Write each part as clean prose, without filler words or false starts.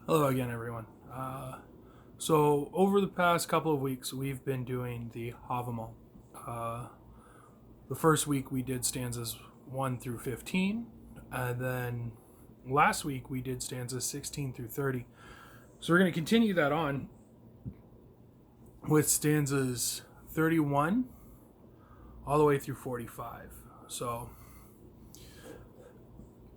Hello again, everyone. So over the past couple of weeks, we've been doing the Havamal. Uh, the first week we did stanzas 1 through 15, and then last week we did stanzas 16 through 30. So we're going to continue that on with stanzas 31 all the way through 45. So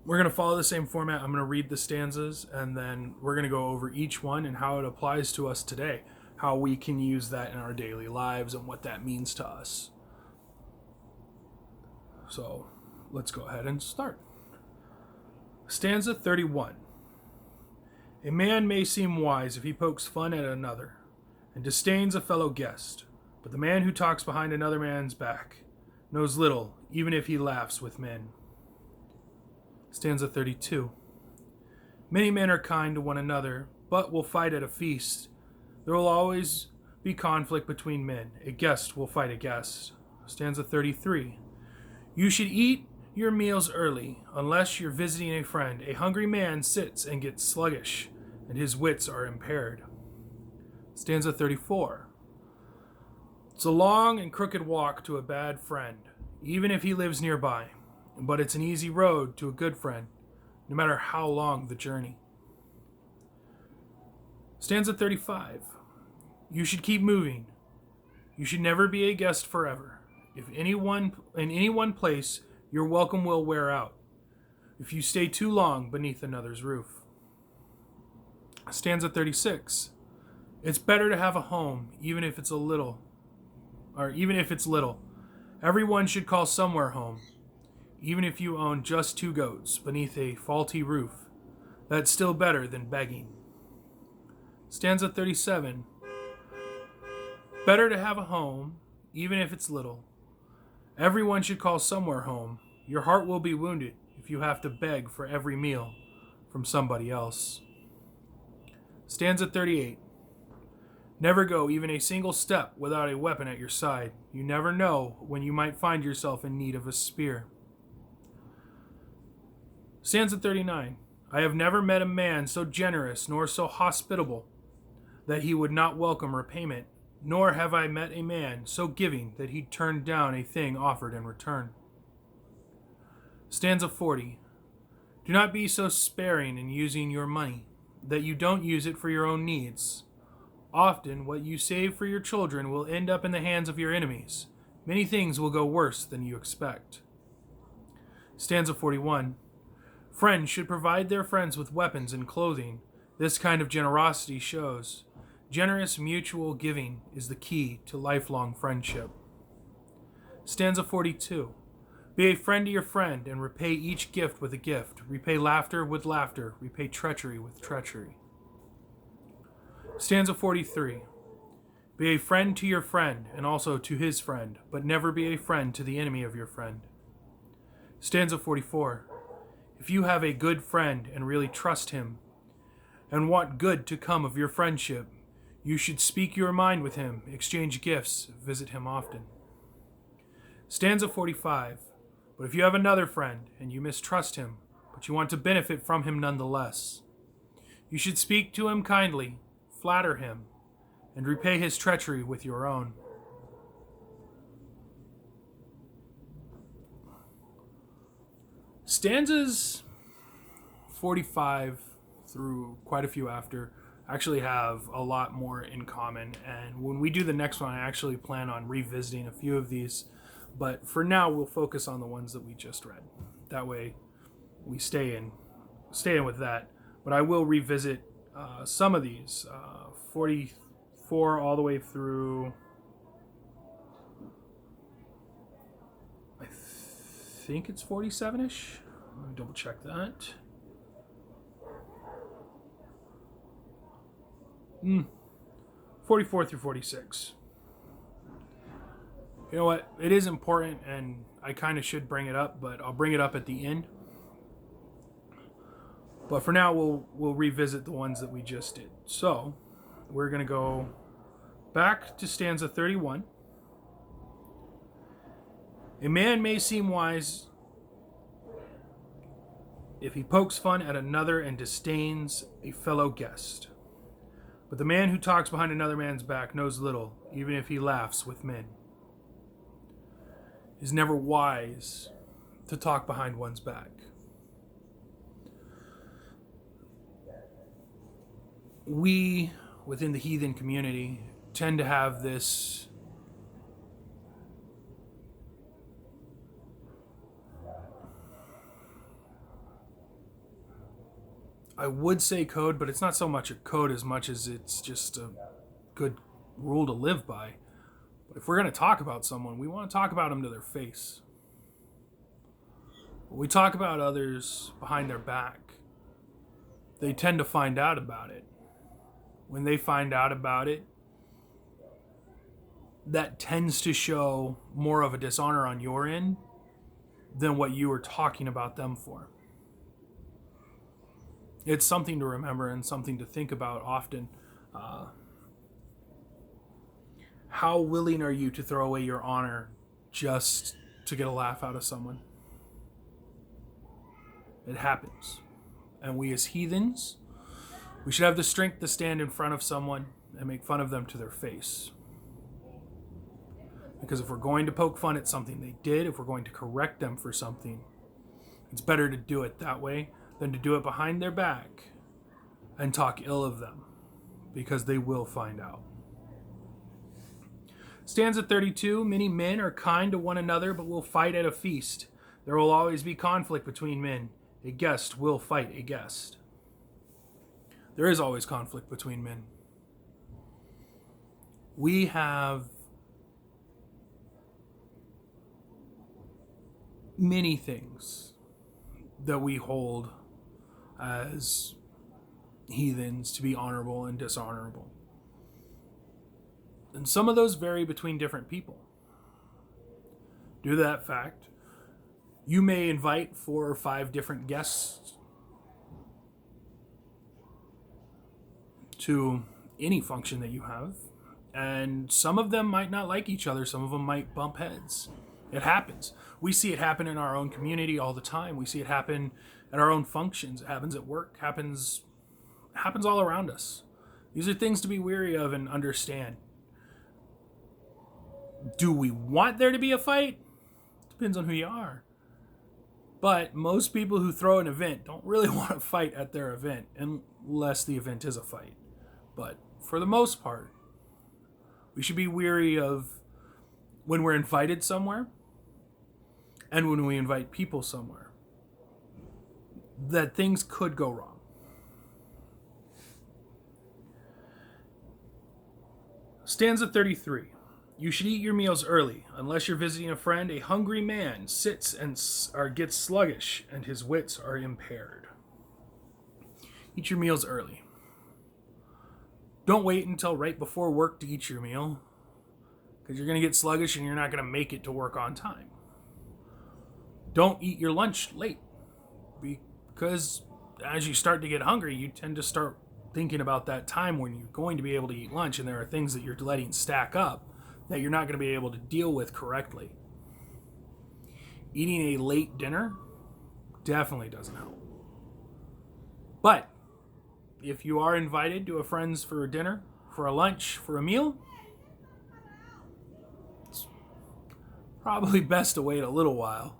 we're going to follow the same format. I'm going to read the stanzas, and then we're going to go over each one and how it applies to us today, how we can use that in our daily lives, and what that means to us. So let's go ahead and start. Stanza 31. A man may seem wise if he pokes fun at another and disdains a fellow guest, but the man who talks behind another man's back knows little, even if he laughs with men. Stanza 32. Many men are kind to one another, but will fight at a feast. There will always be conflict between men. A guest will fight a guest. Stanza 33. You should eat your meals early, unless you're visiting a friend. A hungry man sits and gets sluggish, and his wits are impaired. Stanza 34. It's a long and crooked walk to a bad friend, even if he lives nearby. But it's an easy road to a good friend, no matter how long the journey. Stanza 35. You should keep moving. You should never be a guest forever. If in any one place, your welcome will wear out, if you stay too long beneath another's roof. Stanza 36. It's better to have a home, even if it's little. Everyone should call somewhere home. Even if you own just 2 goats beneath a faulty roof, that's still better than begging. Stanza 37. Better to have a home, even if it's little. Everyone should call somewhere home. Your heart will be wounded if you have to beg for every meal from somebody else. Stanza 38. Never go even a single step without a weapon at your side. You never know when you might find yourself in need of a spear. Stanza 39. I have never met a man so generous nor so hospitable that he would not welcome repayment, nor have I met a man so giving that he'd turn down a thing offered in return. Stanza 40. Do not be so sparing in using your money that you don't use it for your own needs. Often what you save for your children will end up in the hands of your enemies. Many things will go worse than you expect. Stanza 41. Friends should provide their friends with weapons and clothing. This kind of generosity shows. Generous mutual giving is the key to lifelong friendship. Stanza 42. Be a friend to your friend and repay each gift with a gift. Repay laughter with laughter. Repay treachery with treachery. Stanza 43. Be a friend to your friend and also to his friend, but never be a friend to the enemy of your friend. Stanza 44. If you have a good friend and really trust him and want good to come of your friendship, you should speak your mind with him, exchange gifts, visit him often. Stanza 45. But if you have another friend and you mistrust him, but you want to benefit from him nonetheless, you should speak to him kindly, flatter him, and repay his treachery with your own. Stanzas 45 through quite a few after actually have a lot more in common, and when we do the next one I actually plan on revisiting a few of these, but for now we'll focus on the ones that we just read. That way we stay in with that, but I will revisit some of these 44 all the way through, I think it's 47ish. Let me double check that. 44 through 46. You know what? It is important, and I kind of should bring it up, but I'll bring it up at the end. But for now, we'll revisit the ones that we just did. So we're gonna go back to stanza 31. A man may seem wise if he pokes fun at another and disdains a fellow guest. But the man who talks behind another man's back knows little, even if he laughs with men. It is never wise to talk behind one's back. We, within the heathen community, tend to have this I would say code, but it's not so much a code as much as it's just a good rule to live by. But if we're going to talk about someone, we want to talk about them to their face. When we talk about others behind their back, they tend to find out about it. When they find out about it, that tends to show more of a dishonor on your end than what you were talking about them for. It's something to remember and something to think about often. How willing are you to throw away your honor just to get a laugh out of someone? It happens. And we as heathens, we should have the strength to stand in front of someone and make fun of them to their face. Because if we're going to poke fun at something they did, if we're going to correct them for something, it's better to do it that way than to do it behind their back and talk ill of them, because they will find out. Stanza 32, many men are kind to one another, but will fight at a feast. There will always be conflict between men. A guest will fight a guest. There is always conflict between men. We have many things that we hold as heathens to be honorable and dishonorable. And some of those vary between different people. Due to that fact, you may invite 4 or 5 different guests to any function that you have, and some of them might not like each other, some of them might bump heads. It happens. We see it happen in our own community all the time. We see it happen at our own functions. It happens at work. It happens all around us. These are things to be wary of and understand. Do we want there to be a fight? Depends on who you are. But most people who throw an event don't really want to fight at their event unless the event is a fight. But for the most part, we should be wary of when we're invited somewhere and when we invite people somewhere, that things could go wrong. Stanza 33. You should eat your meals early. Unless you're visiting a friend, a hungry man sits and gets sluggish, and his wits are impaired. Eat your meals early. Don't wait until right before work to eat your meal, because you're going to get sluggish and you're not going to make it to work on time. Don't eat your lunch late, because as you start to get hungry, you tend to start thinking about that time when you're going to be able to eat lunch, and there are things that you're letting stack up that you're not going to be able to deal with correctly. Eating a late dinner definitely doesn't help. But if you are invited to a friend's for a dinner, for a lunch, for a meal, it's probably best to wait a little while.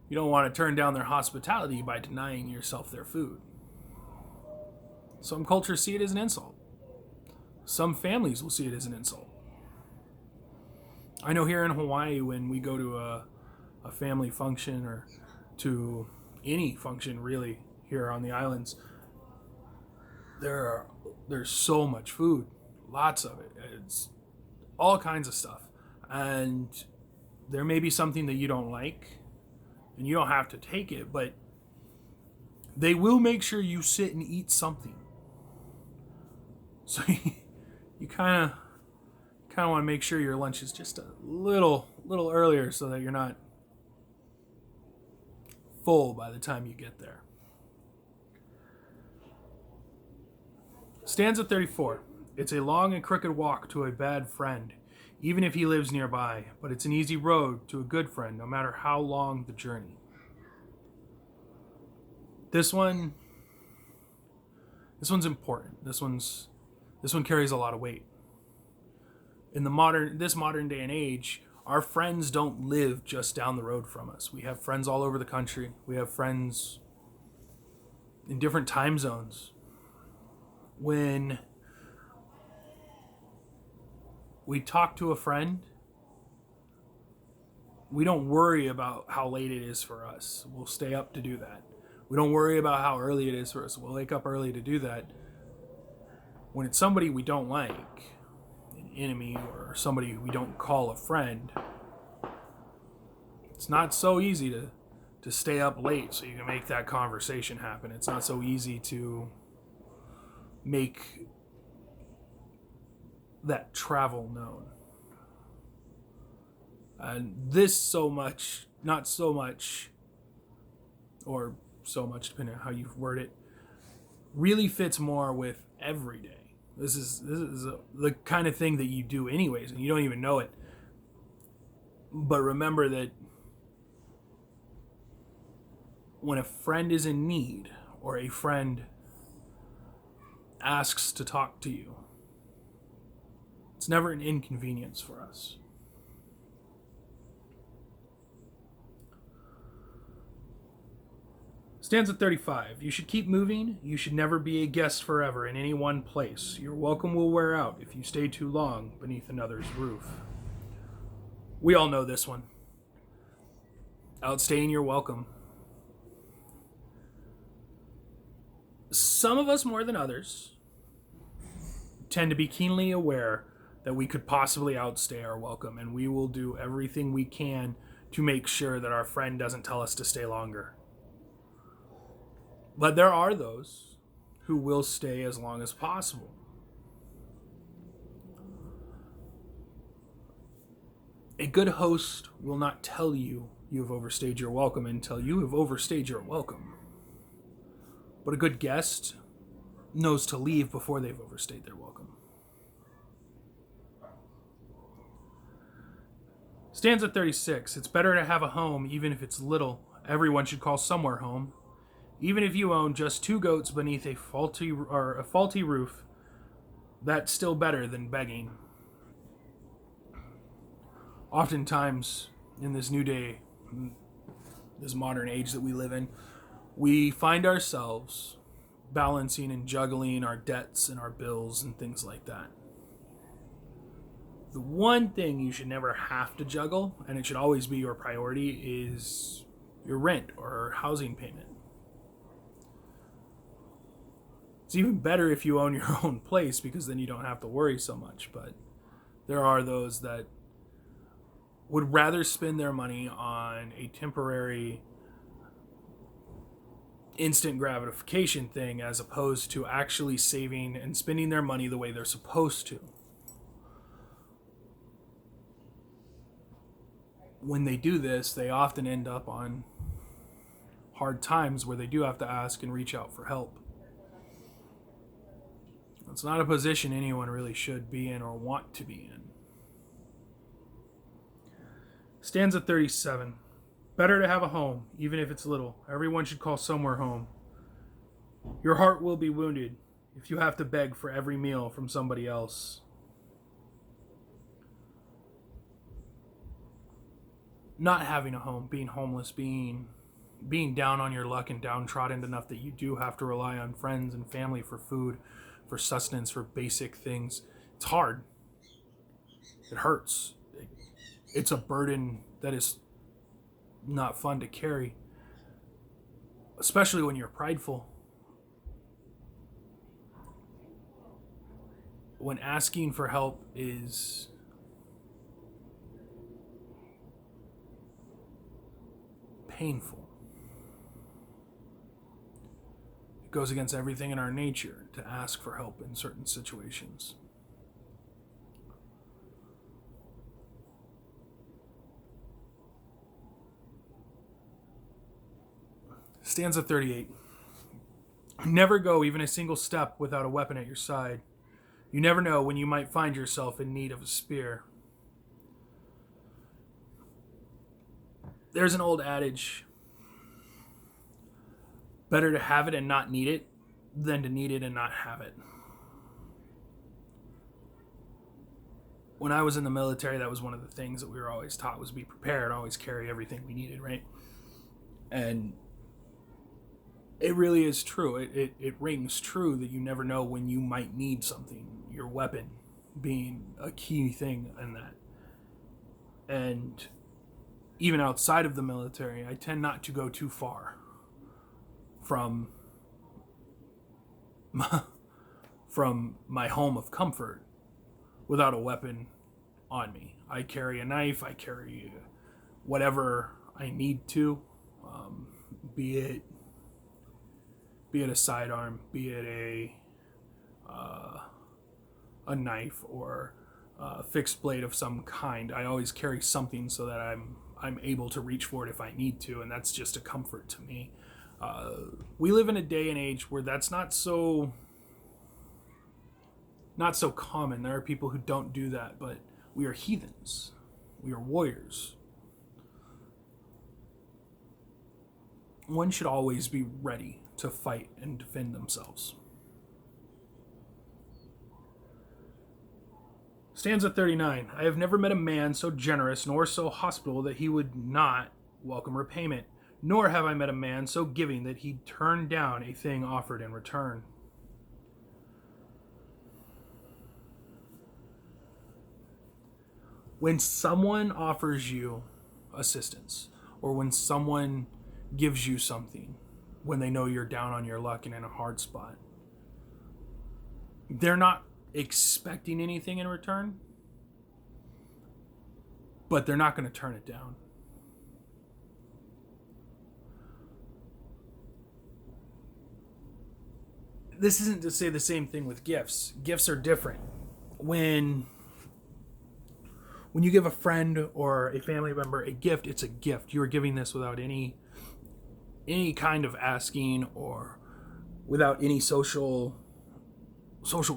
You don't want to turn down their hospitality by denying yourself their food. Some cultures see it as an insult. Some families will see it as an insult. I know here in Hawaii, when we go to a family function or to any function really here on the islands, there's so much food, lots of it. It's all kinds of stuff. And there may be something that you don't like, and you don't have to take it, but they will make sure you sit and eat something. So you kind of want to make sure your lunch is just a little earlier so that you're not full by the time you get there. Stanza 34. It's a long and crooked walk to a bad friend, even if he lives nearby, but it's an easy road to a good friend, no matter how long the journey. This one, this one's important. This one carries a lot of weight. In this modern day and age, our friends don't live just down the road from us. We have friends all over the country. We have friends in different time zones. When we talk to a friend, we don't worry about how late it is for us. We'll stay up to do that. We don't worry about how early it is for us. We'll wake up early to do that. When it's somebody we don't like, an enemy or somebody we don't call a friend, it's not so easy to stay up late so you can make that conversation happen. It's not so easy to make that travel known. And this so much, not so much, or so much depending on how you word it, really fits more with every day. This is the kind of thing that you do anyways, and you don't even know it. But remember that when a friend is in need, or a friend asks to talk to you, it's never an inconvenience for us. Stanza 35. You should keep moving. You should never be a guest forever in any one place. Your welcome will wear out if you stay too long beneath another's roof. We all know this one. Outstaying your welcome. Some of us more than others tend to be keenly aware that we could possibly outstay our welcome, and we will do everything we can to make sure that our friend doesn't tell us to stay longer. But there are those who will stay as long as possible. A good host will not tell you you have overstayed your welcome until you have overstayed your welcome. But a good guest knows to leave before they've overstayed their welcome. Stanza 36. It's better to have a home, even if it's little. Everyone should call somewhere home. Even if you own just 2 goats beneath a faulty roof, that's still better than begging. Oftentimes, in this new day, this modern age that we live in, we find ourselves balancing and juggling our debts and our bills and things like that. The one thing you should never have to juggle, and it should always be your priority, is your rent or housing payment. It's even better if you own your own place, because then you don't have to worry so much. But there are those that would rather spend their money on a temporary instant gratification thing as opposed to actually saving and spending their money the way they're supposed to. When they do this, they often end up on hard times where they do have to ask and reach out for help. It's not a position anyone really should be in or want to be in. Stanza 37. Better to have a home, even if it's little. Everyone should call somewhere home. Your heart will be wounded if you have to beg for every meal from somebody else. Not having a home, being homeless, being down on your luck and downtrodden enough that you do have to rely on friends and family for food, for sustenance, for basic things. It's hard. It hurts. It's a burden that is not fun to carry, especially when you're prideful. When asking for help is painful. It goes against everything in our nature to ask for help in certain situations. Stanza 38. Never go even a single step without a weapon at your side. You never know when you might find yourself in need of a spear. There's an old adage, Better to have it and not need it than to need it and not have it. When I was in the military, that was one of the things that we were always taught, was be prepared, always carry everything we needed, right? And it really is true. It rings true that you never know when you might need something, your weapon being a key thing in that. And even outside of the military, I tend not to go too far from my home of comfort without a weapon on me. I carry a knife, I carry whatever I need to, be it a sidearm, be it a knife or a fixed blade of some kind. I always carry something so that I'm able to reach for it if I need to, and that's just a comfort to me. We live in a day and age where that's not so common. There are people who don't do that, but we are heathens. We are warriors. One should always be ready to fight and defend themselves. Stanza 39. I have never met a man so generous nor so hospitable that he would not welcome repayment, nor have I met a man so giving that he'd turn down a thing offered in return. When someone offers you assistance, or when someone gives you something, when they know you're down on your luck and in a hard spot, they're not expecting anything in return, but they're not going to turn it down. This isn't to say the same thing with gifts. Gifts are different. When you give a friend or a family member a gift, it's a gift. You are giving this without any kind of asking or without any social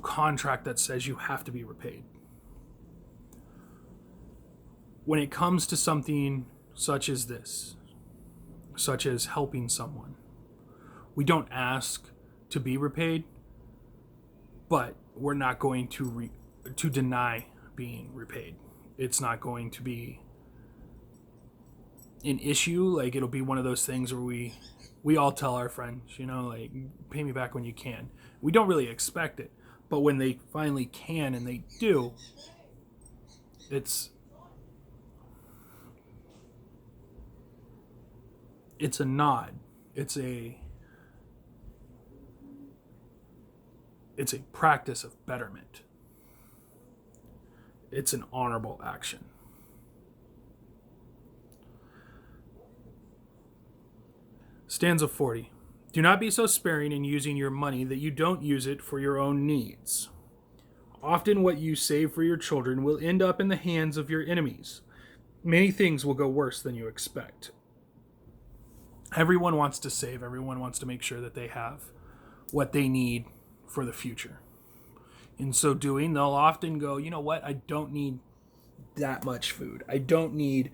contract that says you have to be repaid. When it comes to something such as this, such as helping someone, we don't ask to be repaid, but we're not going to deny being repaid. It's not going to be an issue. Like, it'll be one of those things where we all tell our friends, like, pay me back when you can. We don't really expect it, but when they finally can and they do, it's a nod. It's a practice of betterment. It's an honorable action. Stanza 40. Do not be so sparing in using your money that you don't use it for your own needs. Often what you save for your children will end up in the hands of your enemies. Many things will go worse than you expect. Everyone wants to save. Everyone wants to make sure that they have what they need for the future. In so doing, they'll often go, you know what? I don't need that much food. I don't need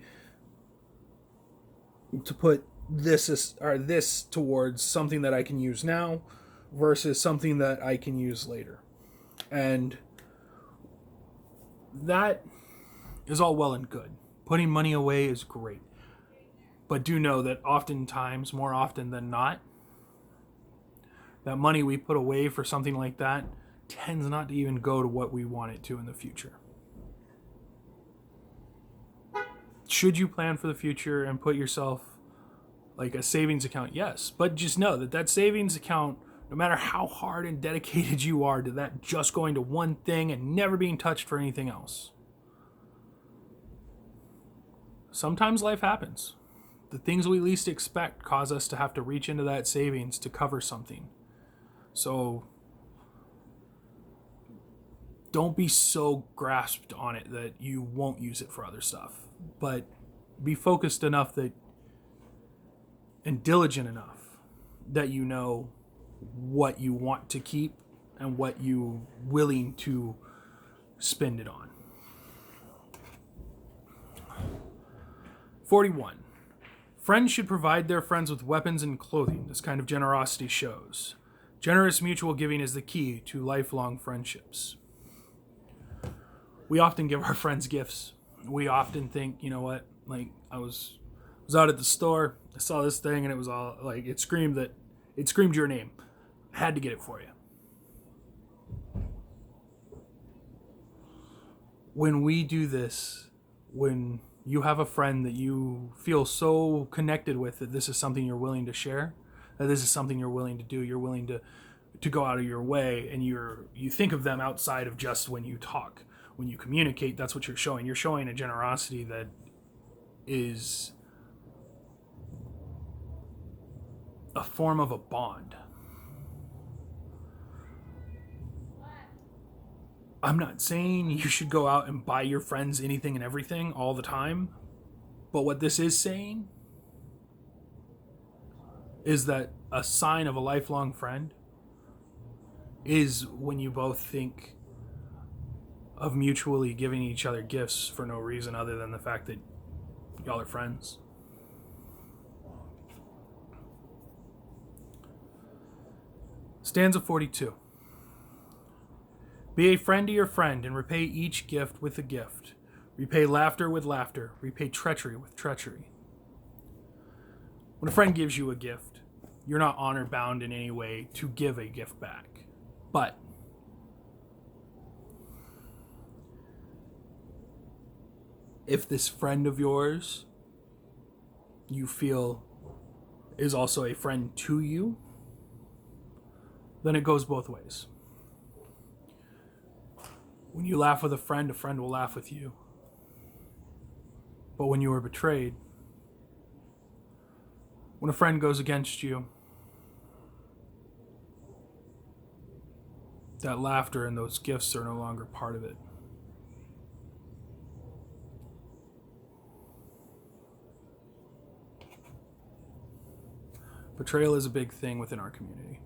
to put this towards something that I can use now versus something that I can use later. And that is all well and good. Putting money away is great. But do know that oftentimes, more often than not, that money we put away for something like that tends not to even go to what we want it to in the future. Should you plan for the future and put yourself like a savings account? Yes, but just know that savings account, no matter how hard and dedicated you are to that just going to one thing and never being touched for anything else, sometimes life happens. The things we least expect cause us to have to reach into that savings to cover something. So don't be so grasped on it that you won't use it for other stuff. But be focused enough and diligent enough that you know what you want to keep and what you're willing to spend it on. 41. Friends should provide their friends with weapons and clothing. This kind of generosity shows. Generous mutual giving is the key to lifelong friendships. We often give our friends gifts. We often think, you know what, like I was out at the store, I saw this thing and it was all like it screamed your name. I had to get it for you. When we do this, when you have a friend that you feel so connected with that this is something you're willing to share, that this is something you're willing to do, you're willing to go out of your way, and you think of them outside of just when you talk. When you communicate, that's what you're showing. You're showing a generosity that is a form of a bond. I'm not saying you should go out and buy your friends anything and everything all the time, but what this is saying is that a sign of a lifelong friend is when you both think of mutually giving each other gifts for no reason other than the fact that y'all are friends. Stanza 42. Be a friend to your friend, and repay each gift with a gift. Repay laughter with laughter. Repay treachery with treachery. When a friend gives you a gift, you're not honor bound in any way to give a gift back. But if this friend of yours you feel is also a friend to you, then it goes both ways. When you laugh with a friend will laugh with you. But when you are betrayed, when a friend goes against you, that laughter and those gifts are no longer part of it. Betrayal is a big thing within our community,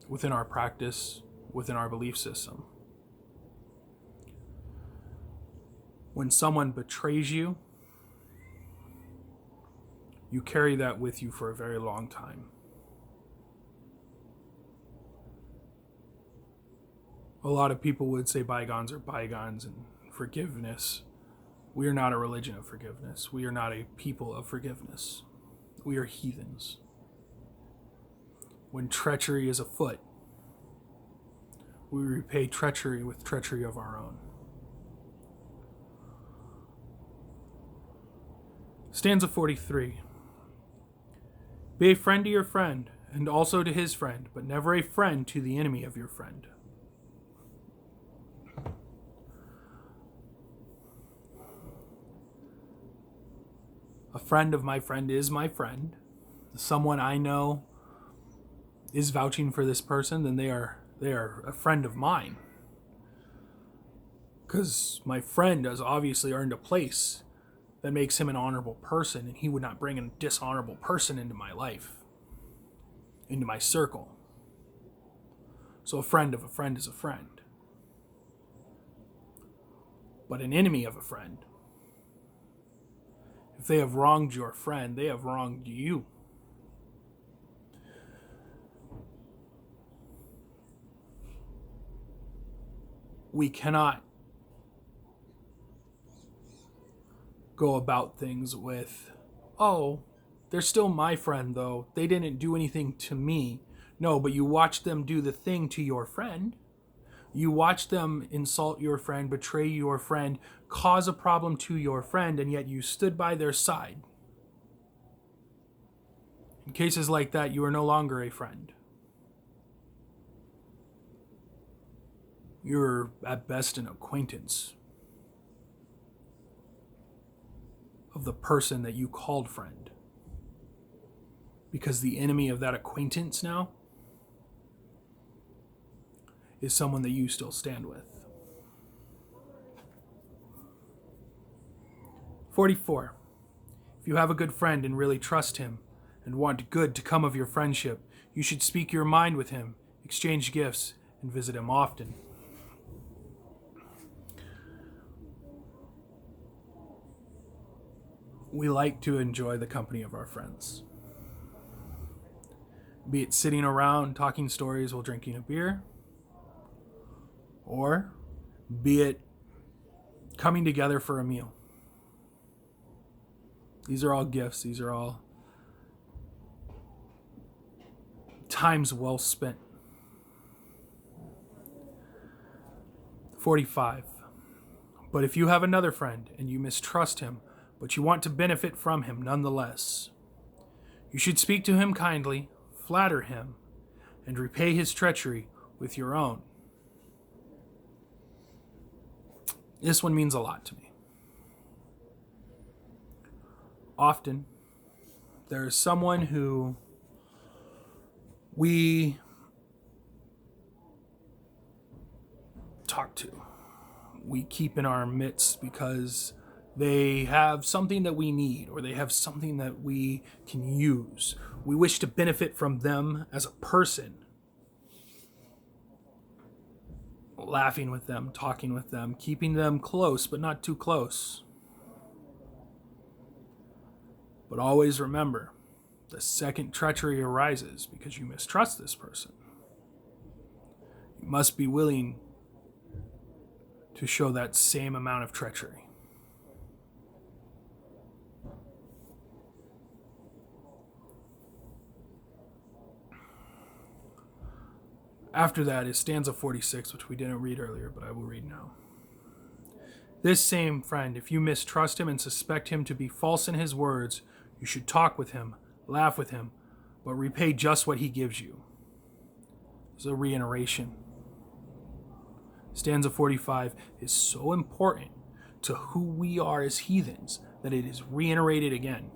within our practice, within our belief system. When someone betrays you, you carry that with you for a very long time. A lot of people would say bygones are bygones and forgiveness. We are not a religion of forgiveness. We are not a people of forgiveness. We are heathens. When treachery is afoot, we repay treachery with treachery of our own. Stanza 43. Be a friend to your friend, and also to his friend, but never a friend to the enemy of your friend. A friend of my friend is my friend. Someone I know is vouching for this person, then they are a friend of mine. Because my friend has obviously earned a place that makes him an honorable person, and he would not bring a dishonorable person into my life, into my circle. So a friend of a friend is a friend. But an enemy of a friend, if they have wronged your friend, they have wronged you. We cannot go about things with, oh, they're still my friend though. They didn't do anything to me. No, but you watch them do the thing to your friend. You watch them insult your friend, betray your friend, cause a problem to your friend, and yet you stood by their side. In cases like that, you are no longer a friend. You're at best an acquaintance of the person that you called friend. Because the enemy of that acquaintance now is someone that you still stand with. 44. If you have a good friend and really trust him and want good to come of your friendship, you should speak your mind with him, exchange gifts, and visit him often. we like to enjoy the company of our friends. Be it sitting around talking stories while drinking a beer, or be it coming together for a meal. These are all gifts. These are all times well spent. 45. But if you have another friend and you mistrust him, but you want to benefit from him nonetheless, you should speak to him kindly, flatter him, and repay his treachery with your own. This one means a lot to me. Often, there is someone who we talk to, we keep in our midst because they have something that we need, or they have something that we can use. We wish to benefit from them as a person. Laughing with them, talking with them, keeping them close, but not too close. But always remember, the second treachery arises because you mistrust this person. You must be willing to show that same amount of treachery. After that is stanza 46, which we didn't read earlier, but I will read now. This same friend, if you mistrust him and suspect him to be false in his words, you should talk with him, laugh with him, but repay just what he gives you. It's a reiteration. Stanza 45 is so important to who we are as heathens that it is reiterated again.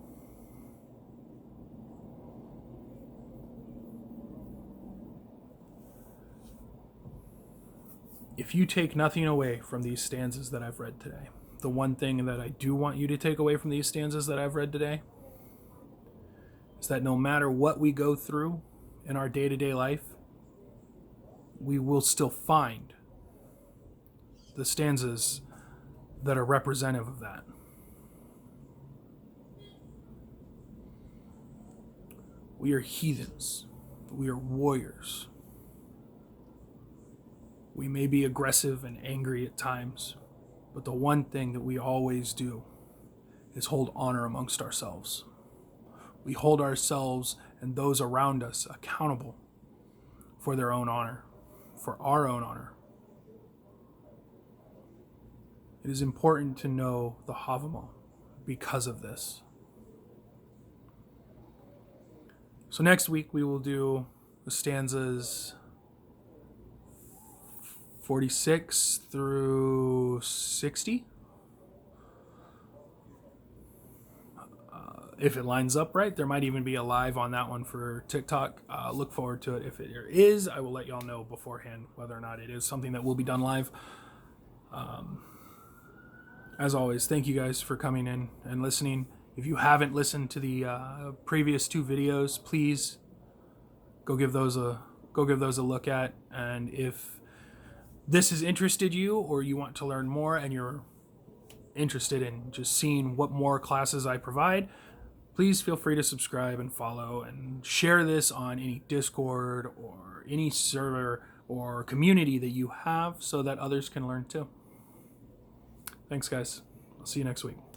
If you take nothing away from these stanzas that I've read today, the one thing that I do want you to take away from these stanzas that I've read today is that no matter what we go through in our day-to-day life, we will still find the stanzas that are representative of that. We are heathens. We are warriors. We may be aggressive and angry at times, but the one thing that we always do is hold honor amongst ourselves. We hold ourselves and those around us accountable for their own honor, for our own honor. It is important to know the Havamal because of this. So next week we will do the stanzas 46 through 60. If it lines up right, there might even be a live on that one for TikTok. Look forward to it. If it is, I will let y'all know beforehand whether or not it is something that will be done live. As always, thank you guys for coming in and listening. If you haven't listened to the previous two videos, please go give those a look at. And if this has interested you, or you want to learn more and you're interested in just seeing what more classes I provide, please feel free to subscribe and follow and share this on any Discord or any server or community that you have so that others can learn too. Thanks, guys. I'll see you next week.